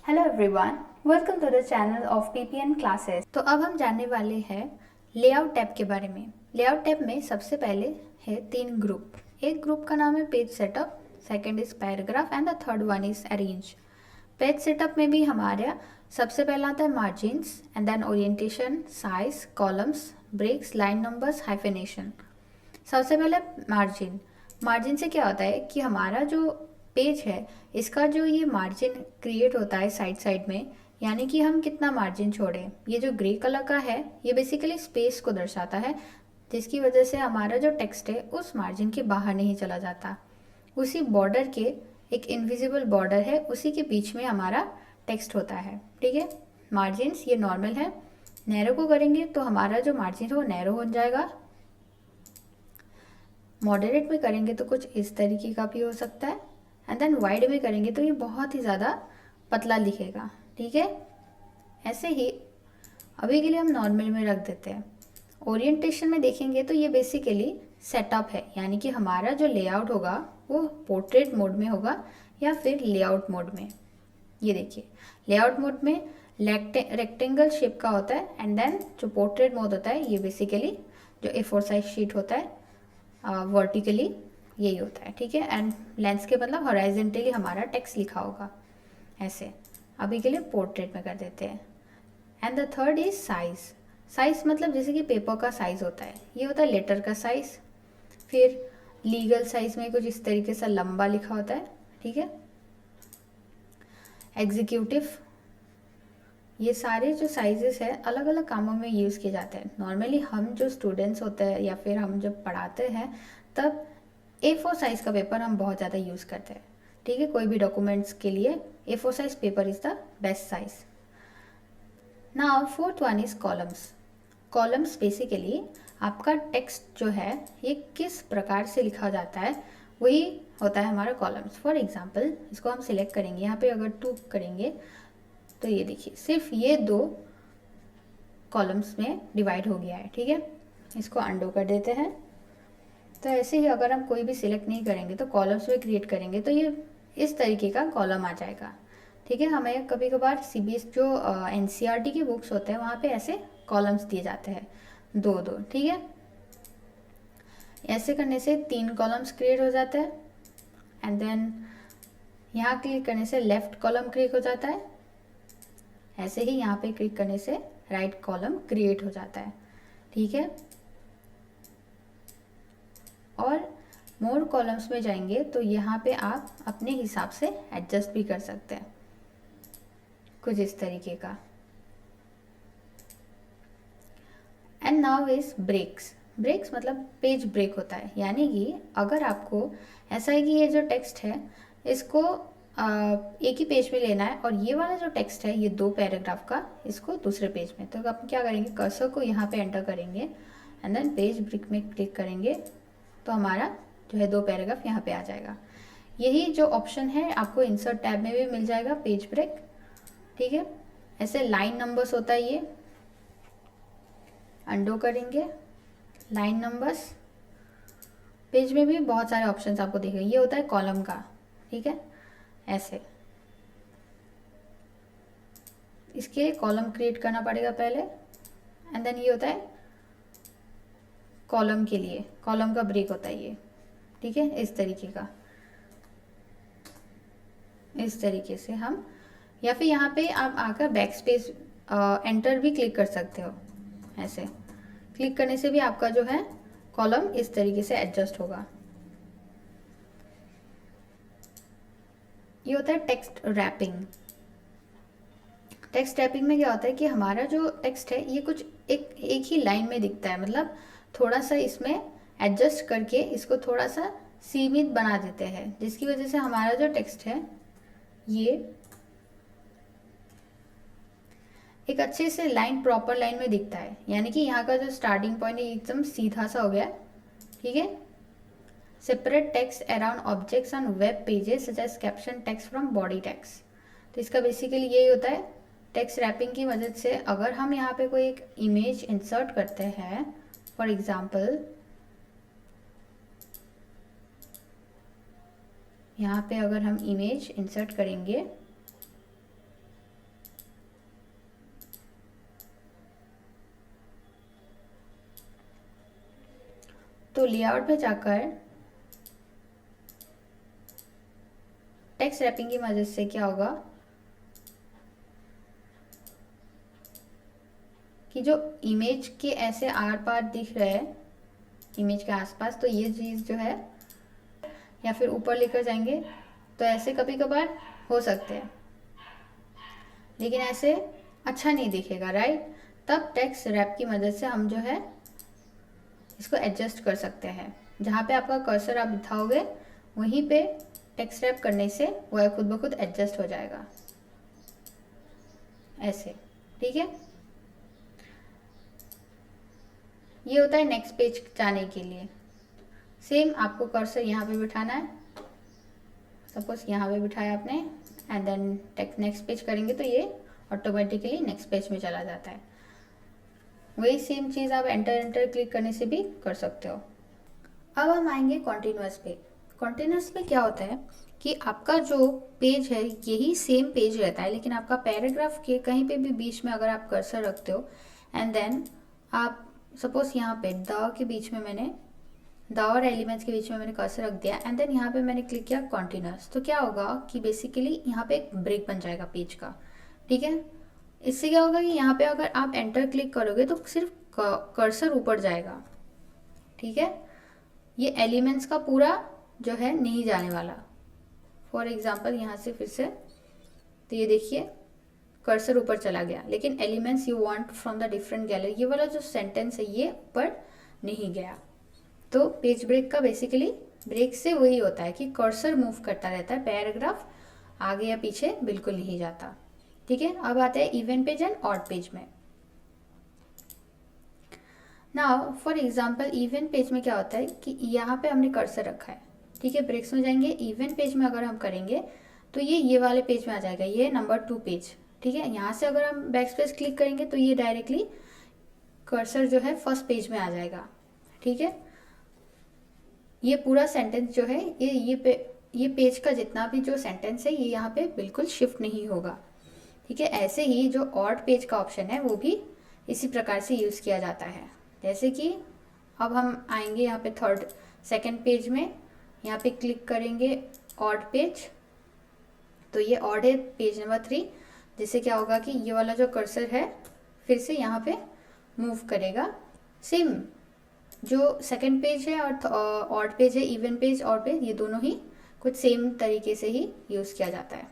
Hello everyone, welcome to the channel of PPN classes. तो अब हम जानने वाले हैं लेआउट टैब के बारे में। लेआउट टैब में सबसे पहले है 3 ग्रुप। एक ग्रुप का नाम है page setup, second is paragraph and the third one is arrange. Page setup में भी हमारा सबसे पहला आता है margins and then orientation, size, columns, breaks, line numbers, hyphenation. सबसे पहले मार्जिन से क्या होता है कि हमारा जो पेज है इसका जो ये मार्जिन क्रिएट होता है साइड साइड में, यानी कि हम कितना मार्जिन छोड़ें। ये जो ग्रे कलर का है ये बेसिकली स्पेस को दर्शाता है, जिसकी वजह से हमारा जो टेक्स्ट है उस मार्जिन के बाहर नहीं चला जाता। उसी बॉर्डर के एक इनविजिबल बॉर्डर है, उसी के बीच में हमारा टेक्स्ट होता है। ठीक है, मार्जिन्स ये नॉर्मल है। नैरो को करेंगे तो हमारा जो मार्जिन है वो नैरो हो जाएगा। मॉडरेट में करेंगे तो कुछ इस तरीके का भी हो सकता है, एंड देन वाइड में करेंगे तो ये बहुत ही ज़्यादा पतला लिखेगा। ठीक है, ऐसे ही अभी के लिए हम नॉर्मल में रख देते हैं। ओरिएंटेशन में देखेंगे तो ये बेसिकली सेटअप है, यानी कि हमारा जो लेआउट होगा वो पोर्ट्रेट मोड में होगा या फिर लेआउट मोड में। ये देखिए, लेआउट मोड में रेक्टेंगल शेप का होता है, एंड देन जो पोर्ट्रेट मोड होता है ये बेसिकली जो A4 साइज शीट होता है वर्टिकली यही होता है। ठीक है, एंड लेंस के मतलब हॉराइजेंटली हमारा टेक्स्ट लिखा होगा ऐसे। अभी के लिए पोर्ट्रेट में कर देते हैं। And the third is size. Size मतलब जैसे कि पेपर का साइज होता है, ये होता है लेटर का साइज। फिर लीगल साइज में कुछ इस तरीके से लंबा लिखा होता है। ठीक है, एग्जीक्यूटिव, ये सारे जो साइजेस है अलग अलग कामों में यूज़ किए जाते हैं। नॉर्मली हम जो स्टूडेंट्स होते हैं या फिर हम जब पढ़ाते हैं तब A4 साइज़ का पेपर हम बहुत ज़्यादा यूज़ करते हैं। ठीक है, कोई भी डॉक्यूमेंट्स के लिए A4 size paper is the best size. Now fourth one is columns. Columns basically आपका टेक्स्ट जो है ये किस प्रकार से लिखा जाता है वही होता है हमारा कॉलम्स। फॉर एग्जाम्पल इसको हम सिलेक्ट करेंगे, यहाँ पे अगर 2 करेंगे तो ये देखिए सिर्फ ये 2 कॉलम्स में डिवाइड हो गया है। ठीक है, इसको अंडो कर देते हैं। तो ऐसे ही अगर हम कोई भी सिलेक्ट नहीं करेंगे तो कॉलम्स में क्रिएट करेंगे तो ये इस तरीके का कॉलम आ जाएगा। ठीक है, हमें कभी कभार CBS जो NCERT की बुक्स होते हैं वहाँ पे ऐसे कॉलम्स दिए जाते हैं 2-2। ठीक है, ऐसे करने से 3 कॉलम्स क्रिएट हो जाता है, एंड देन यहाँ क्लिक करने से लेफ्ट कॉलम क्रिएट हो जाता है। ऐसे ही यहाँ पे क्लिक करने से राइट कॉलम क्रिएट हो जाता है। ठीक है, और मोर कॉलम्स में जाएंगे तो यहाँ पे आप अपने हिसाब से एडजस्ट भी कर सकते हैं कुछ इस तरीके का। And now is breaks. Breaks मतलब पेज ब्रेक होता है, यानी कि अगर आपको ऐसा है कि ये जो टेक्स्ट है इसको एक ही पेज में लेना है और ये वाला जो टेक्स्ट है ये 2 पैराग्राफ का इसको दूसरे पेज में, तो आप क्या करेंगे, कर्सर को यहाँ पे एंटर करेंगे एंड देन पेज ब्रेक में क्लिक करेंगे तो हमारा जो है 2 पैराग्राफ यहाँ पे आ जाएगा। यही जो ऑप्शन है आपको इंसर्ट टैब में भी मिल जाएगा, पेज ब्रेक। ठीक है, ऐसे लाइन नंबर्स होता है, ये अंडो करेंगे, लाइन नंबर्स। पेज में भी बहुत सारे ऑप्शंस आपको दिखेंगे, ये होता है कॉलम का। ठीक है, ऐसे इसके लिए कॉलम क्रिएट करना पड़ेगा पहले, एंड देन ये होता है कॉलम के लिए, कॉलम का ब्रेक होता है ये। ठीक है, इस तरीके का, इस तरीके से हम, या फिर यहाँ पे आप आकर बैक स्पेस एंटर भी क्लिक कर सकते हो। ऐसे क्लिक करने से भी आपका जो है कॉलम इस तरीके से एडजस्ट होगा। ये होता है टेक्स्ट रैपिंग। टेक्स्ट रैपिंग में क्या होता है कि हमारा जो टेक्स्ट है ये कुछ एक ही लाइन में दिखता है, मतलब थोड़ा सा इसमें एडजस्ट करके इसको थोड़ा सा सीमित बना देते हैं, जिसकी वजह से हमारा जो टेक्स्ट है ये एक अच्छे से लाइन, प्रॉपर लाइन में दिखता है। यानी कि यहाँ का जो स्टार्टिंग पॉइंट है एकदम सीधा सा हो गया। ठीक है, separate text around objects on web pages such as caption text from body text. तो इसका बेसिकली यही होता है। टेक्स्ट रैपिंग की मदद से अगर हम यहाँ पे कोई एक इमेज इंसर्ट करते हैं, फॉर एग्जाम्पल यहाँ पे अगर हम इमेज इंसर्ट करेंगे तो लेआउट पे जाकर टेक्स्ट रैपिंग की मदद से क्या होगा कि जो इमेज के ऐसे आर पार दिख रहे हैं इमेज के आसपास, तो ये चीज़ जो है या फिर ऊपर लेकर जाएंगे तो ऐसे कभी कभार हो सकते हैं, लेकिन ऐसे अच्छा नहीं दिखेगा, राइट। तब टेक्स्ट रैप की मदद से हम जो है इसको एडजस्ट कर सकते हैं। जहाँ पे आपका कर्सर आप बिठाओगे वहीं पे टेक्स्ट रैप करने से वह खुद ब खुद एडजस्ट हो जाएगा ऐसे, ठीक है। ये होता है नेक्स्ट पेज जाने के लिए। सेम आपको कर्सर यहाँ पे बिठाना है, सपोज यहाँ पे बिठाया आपने and then text next page करेंगे तो ये ऑटोमेटिकली नेक्स्ट पेज में चला जाता है। वही सेम चीज़ आप एंटर क्लिक करने से भी कर सकते हो। अब हम आएंगे कॉन्टिन्यूअस पे। कॉन्टिन्यूअस पे क्या होता है कि आपका जो पेज है यही सेम पेज रहता है, लेकिन आपका पैराग्राफ के कहीं पे भी बीच में अगर आप कर्सर रखते हो एंड देन आप सपोज यहाँ पे द के बीच में मैंने द और एलिमेंट्स के बीच में मैंने कर्सर रख दिया एंड देन यहाँ पे मैंने क्लिक किया कॉन्टिन्यूअस, तो क्या होगा कि बेसिकली यहाँ पे एक ब्रेक बन जाएगा पेज का, ठीक है। इससे क्या होगा कि यहाँ पे अगर आप एंटर क्लिक करोगे तो सिर्फ कर्सर ऊपर जाएगा, ठीक है। ये एलिमेंट्स का पूरा जो है नहीं जाने वाला। फॉर एग्जाम्पल यहाँ से फिर से तो ये देखिए कर्सर ऊपर चला गया, लेकिन elements you want from the different gallery, ये वाला जो सेंटेंस है ये ऊपर नहीं गया। तो पेज ब्रेक का बेसिकली ब्रेक से वही होता है कि कर्सर मूव करता रहता है, पैराग्राफ आगे या पीछे बिल्कुल नहीं जाता, ठीक है। अब आते हैं even page and odd page में। Now for example even page में क्या होता है कि यहाँ पे हमने कर्सर रखा है, ठीक है। ब्रेक्स में जाएंगे, इवन पेज में अगर हम करेंगे तो ये वाले पेज में आ जाएगा, ये नंबर 2 पेज, ठीक है। यहाँ से अगर हम बैक स्पेस क्लिक करेंगे तो ये डायरेक्टली कर्सर जो है फर्स्ट पेज में आ जाएगा, ठीक है। ये पूरा सेंटेंस जो है ये पेज का जितना भी जो सेंटेंस है ये यहाँ पे बिल्कुल शिफ्ट नहीं होगा, ठीक है। ऐसे ही जो ऑड पेज का ऑप्शन है वो भी इसी प्रकार से यूज़ किया जाता है। जैसे कि अब हम आएंगे यहाँ पे सेकंड पेज में, यहाँ पे क्लिक करेंगे ऑड पेज, तो ये ऑड है पेज नंबर 3, जिससे क्या होगा कि ये वाला जो कर्सर है फिर से यहाँ पे मूव करेगा। सेम जो सेकंड पेज है और ऑड पेज है, इवन पेज ऑड पेज, ये दोनों ही कुछ सेम तरीके से ही यूज़ किया जाता है।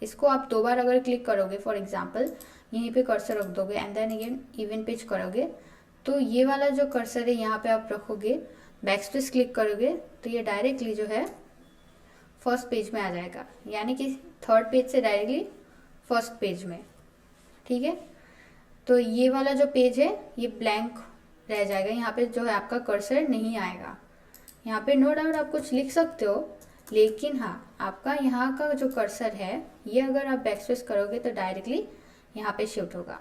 इसको आप 2 बार अगर क्लिक करोगे, फॉर एग्जांपल यहीं पे कर्सर रख दोगे and then again even page करोगे, तो ये वाला जो कर्सर है यहाँ पे आप रखोगे, बैक स्पेस क्लिक करोगे तो ये डायरेक्टली जो है फर्स्ट पेज में आ जाएगा, यानी कि थर्ड पेज से डायरेक्टली फर्स्ट पेज में, ठीक है। तो ये वाला जो पेज है ये ब्लैंक रह जाएगा, यहाँ पे जो है आपका कर्सर नहीं आएगा। यहाँ पे नो डाउट आप कुछ लिख सकते हो, लेकिन हाँ आपका यहाँ का जो कर्सर है ये अगर आप बैक स्पेस करोगे तो डायरेक्टली यहाँ पे शिफ्ट होगा,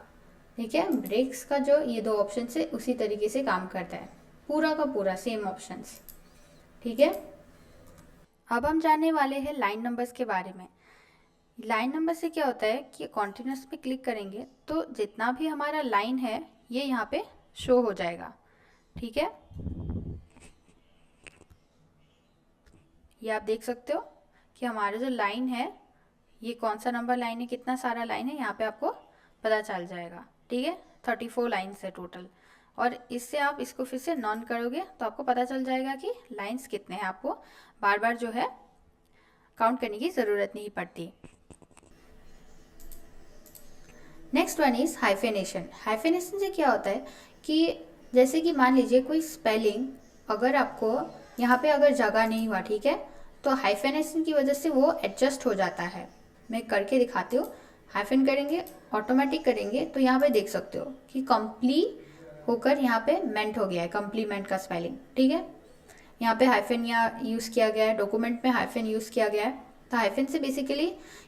ठीक है। ब्रेक्स का जो ये 2 ऑप्शन है उसी तरीके से काम करता है, पूरा का पूरा सेम ऑप्शंस, ठीक है। अब हम जानने वाले हैं लाइन नंबर्स के बारे में। लाइन नंबर से क्या होता है कि कॉन्टिन्यूस पे क्लिक करेंगे तो जितना भी हमारा लाइन है ये यहाँ पे शो हो जाएगा, ठीक है। ये आप देख सकते हो कि हमारा जो लाइन है ये कौन सा नंबर लाइन है, कितना सारा लाइन है, यहाँ पे आपको पता चल जाएगा, ठीक है। 34 लाइन्स है टोटल, और इससे आप इसको फिर से नॉन करोगे तो आपको पता चल जाएगा कि लाइन्स कितने हैं। आपको बार बार जो है काउंट करने की ज़रूरत नहीं पड़ती। Next one is हाइफेनेशन। हाइफेनेशन से क्या होता है कि जैसे कि मान लीजिए कोई स्पेलिंग अगर आपको यहाँ पे अगर जगह नहीं हुआ, ठीक है, तो हाइफेनेशन की वजह से वो एडजस्ट हो जाता है। मैं करके दिखाती हूँ। हाइफेन करेंगे, ऑटोमेटिक करेंगे तो यहाँ पे देख सकते हो कि कंप्ली होकर यहाँ पे मेंट हो गया है, कंप्लीमेंट का स्पेलिंग, ठीक है। यहाँ पे हाइफेन यहाँ यूज़ किया गया है, डॉक्यूमेंट में हाइफेन यूज़ किया गया है। तो हाइफेन से बेसिकली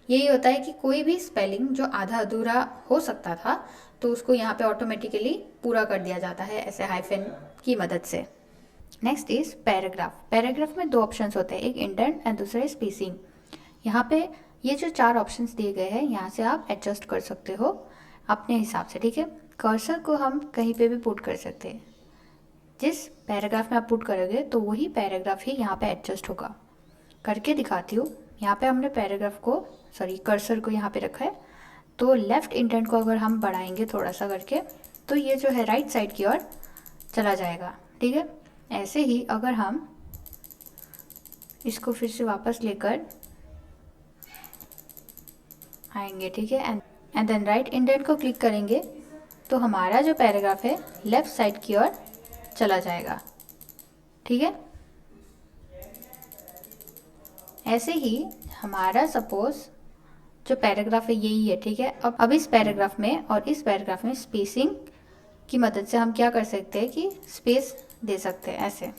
यही होता है कि कोई भी स्पेलिंग जो आधा अधूरा हो सकता था तो उसको यहाँ पे ऑटोमेटिकली पूरा कर दिया जाता है ऐसे हाइफेन की मदद से। Next is paragraph. पैराग्राफ में 2 ऑप्शंस होते हैं, एक इंडेंट एंड दूसरा स्पेसिंग। यहाँ पे ये जो 4 ऑप्शंस दिए गए हैं यहाँ से आप एडजस्ट कर सकते हो अपने हिसाब से, ठीक है। कर्सर को हम कहीं पे भी पुट कर सकते हैं, जिस पैराग्राफ में आप पुट करोगे तो वही पैराग्राफ ही यहाँ पे एडजस्ट होगा। करके दिखाती हूँ। यहाँ पे हमने पैराग्राफ को कर्सर को यहाँ पे रखा है, तो लेफ़्ट इंडेंट को अगर हम बढ़ाएंगे थोड़ा सा करके तो ये जो है राइट साइड की ओर चला जाएगा। ठीक है, ऐसे ही अगर हम इसको फिर से वापस लेकर आएंगे, ठीक है, एंड देन राइट इंडेंट को क्लिक करेंगे तो हमारा जो पैराग्राफ है लेफ़्ट साइड की ओर चला जाएगा। ठीक है, ऐसे ही हमारा सपोज जो पैराग्राफ है यही है। ठीक है, अब इस पैराग्राफ में और इस पैराग्राफ में स्पेसिंग की मदद से हम क्या कर सकते हैं कि स्पेस दे सकते हैं ऐसे।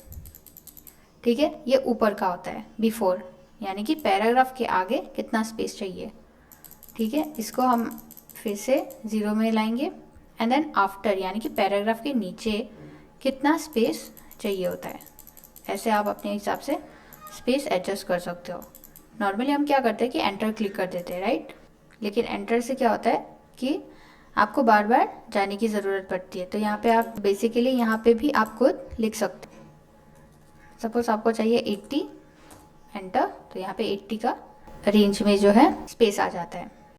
ठीक है, ये ऊपर का होता है बिफोर, यानी कि पैराग्राफ के आगे कितना स्पेस चाहिए। ठीक है, इसको हम फिर से 0 में लाएंगे एंड देन आफ्टर, यानी कि पैराग्राफ के नीचे कितना स्पेस चाहिए होता है। ऐसे आप अपने हिसाब से स्पेस एडजस्ट कर सकते हो। नॉर्मली हम क्या करते हैं कि एंटर क्लिक कर देते हैं, राइट, लेकिन एंटर से क्या होता है कि आपको बार बार जाने की ज़रूरत पड़ती है। तो यहाँ पे आप बेसिकली यहाँ पे भी आप खुद लिख सकते हैं। सपोज आपको चाहिए 80, एंटर, तो यहाँ पे 80 का रेंज में जो है स्पेस आ जाता है।